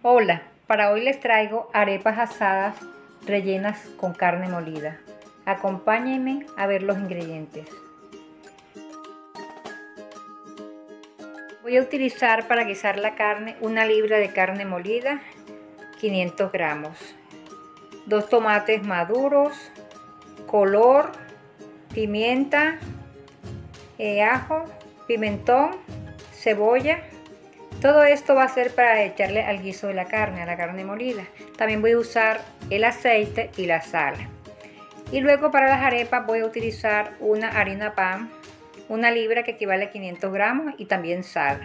Hola, para hoy les traigo arepas asadas rellenas con carne molida. Acompáñenme a ver los ingredientes. Voy a utilizar para guisar la carne 1 libra de carne molida, 500 gramos, 2 tomates maduros, color, pimienta, ajo, pimentón, cebolla. Todo esto va a ser para echarle al guiso de la carne, a la carne molida. También voy a usar el aceite y la sal. Y luego para las arepas voy a utilizar una harina pan, 1 libra que equivale a 500 gramos y también sal.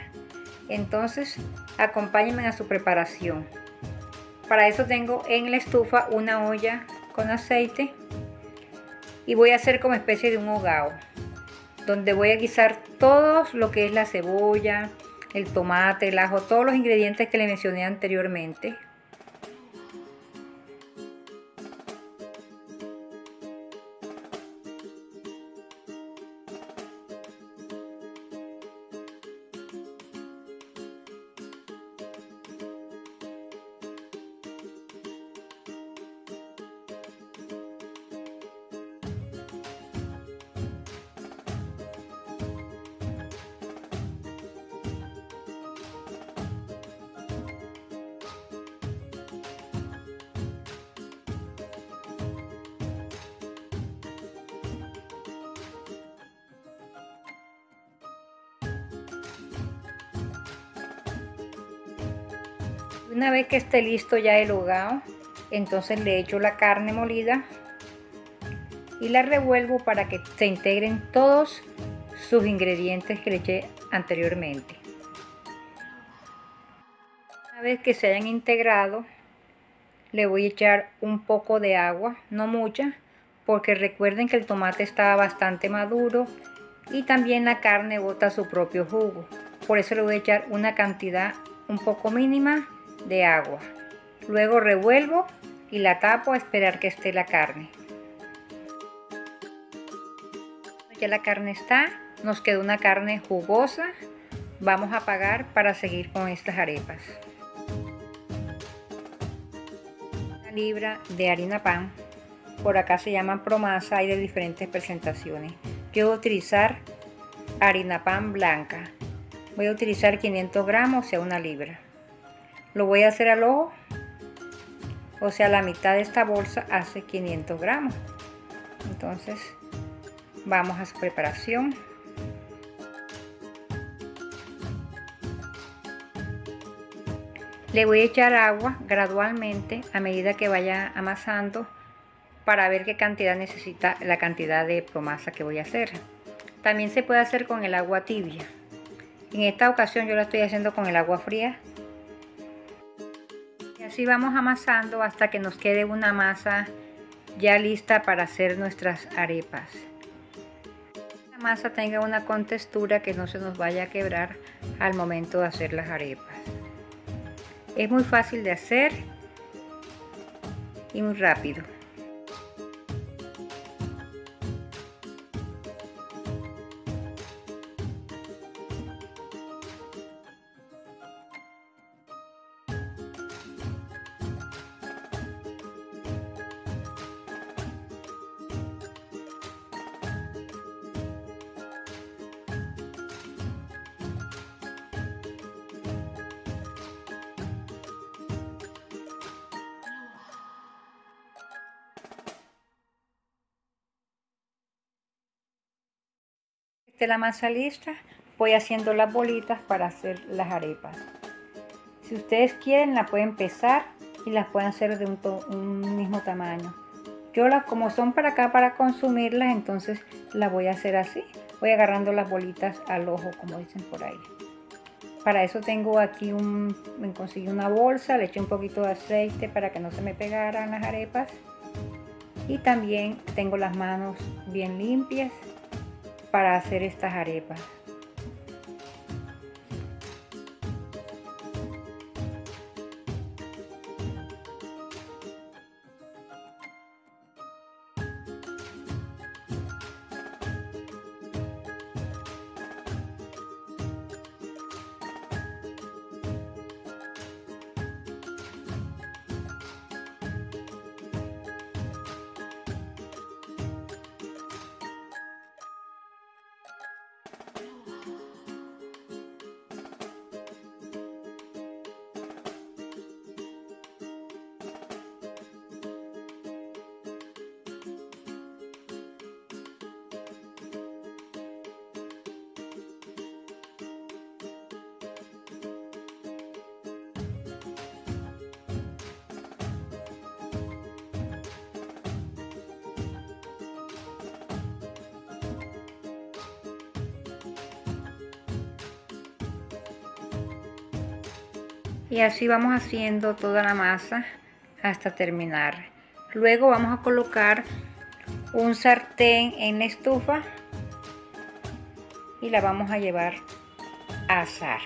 Entonces acompáñenme a su preparación. Para eso tengo en la estufa una olla con aceite y voy a hacer como especie de un hogao, donde voy a guisar todo lo que es la cebolla, el tomate, el ajo, todos los ingredientes que le mencioné anteriormente. Una vez que esté listo ya el hogao, entonces le echo la carne molida y la revuelvo para que se integren todos sus ingredientes que le eché anteriormente. Una vez que se hayan integrado, le voy a echar un poco de agua, no mucha, porque recuerden que el tomate está bastante maduro y también la carne bota su propio jugo. Por eso le voy a echar una cantidad un poco mínima de agua. Luego revuelvo y la tapo a esperar que esté la carne. Ya la carne está, nos quedó una carne jugosa. Vamos a apagar para seguir con estas arepas. 1 libra de harina pan, por acá se llaman promasa, hay de diferentes presentaciones. Yo voy a utilizar harina pan blanca, voy a utilizar 500 gramos, o sea 1 libra. Lo voy a hacer al ojo, o sea la mitad de esta bolsa hace 500 gramos. Entonces vamos a su preparación. Le voy a echar agua gradualmente a medida que vaya amasando para ver qué cantidad necesita la cantidad de promasa que voy a hacer. También se puede hacer con el agua tibia. En esta ocasión yo lo estoy haciendo con el agua fría. Y así vamos amasando hasta que nos quede una masa ya lista para hacer nuestras arepas. La masa tenga una contextura que no se nos vaya a quebrar al momento de hacer las arepas. Es muy fácil de hacer y muy rápido. Esté la masa lista, voy haciendo las bolitas para hacer las arepas. Si ustedes quieren la pueden pesar y las pueden hacer de un mismo tamaño. Yo como son para acá para consumirlas, entonces las voy a hacer así. Voy agarrando las bolitas al ojo, como dicen por ahí. Para eso tengo aquí me conseguí una bolsa, le eché un poquito de aceite para que no se me pegaran las arepas. Y también tengo las manos bien limpias para hacer estas arepas. Y así vamos haciendo toda la masa hasta terminar. Luego vamos a colocar un sartén en la estufa y la vamos a llevar a asar.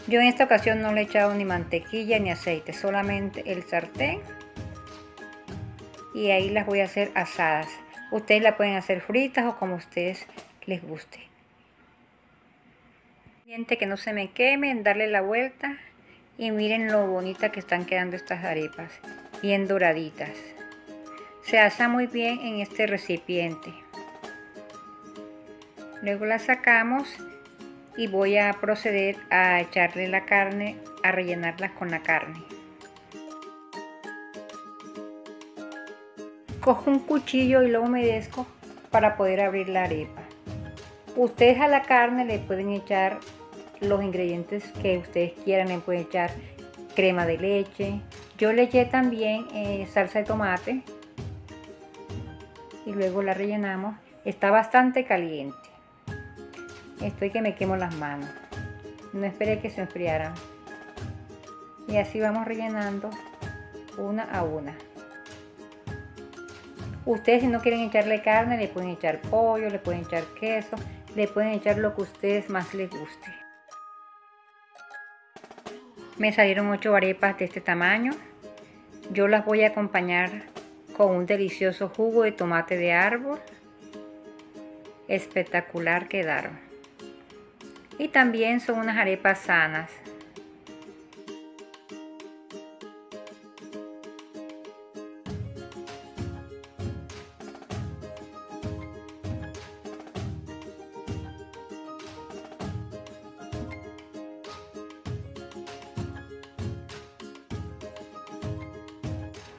Yo en esta ocasión no le he echado ni mantequilla ni aceite, solamente el sartén, y ahí las voy a hacer asadas. Ustedes la pueden hacer fritas o como a ustedes les guste. Que no se me quemen, darle la vuelta y miren lo bonita que están quedando estas arepas, bien doraditas. Se asa muy bien en este recipiente. Luego la sacamos y voy a proceder a echarle la carne, a rellenarlas con la carne. Cojo un cuchillo y lo humedezco para poder abrir la arepa. Ustedes a la carne le pueden echar los ingredientes que ustedes quieran, le pueden echar crema de leche. Yo le eché también salsa de tomate y luego la rellenamos. Está bastante caliente. Estoy que me quemo las manos. No esperé que se enfriaran. Y así vamos rellenando una a una. Ustedes si no quieren echarle carne, le pueden echar pollo, le pueden echar queso, le pueden echar lo que a ustedes más les guste. Me salieron 8 arepas de este tamaño. Yo las voy a acompañar con un delicioso jugo de tomate de árbol. Espectacular quedaron. Y también son unas arepas sanas.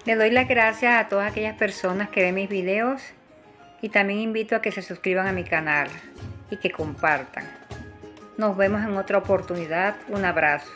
Le doy las gracias a todas aquellas personas que ven mis videos y también invito a que se suscriban a mi canal y que compartan. Nos vemos en otra oportunidad. Un abrazo.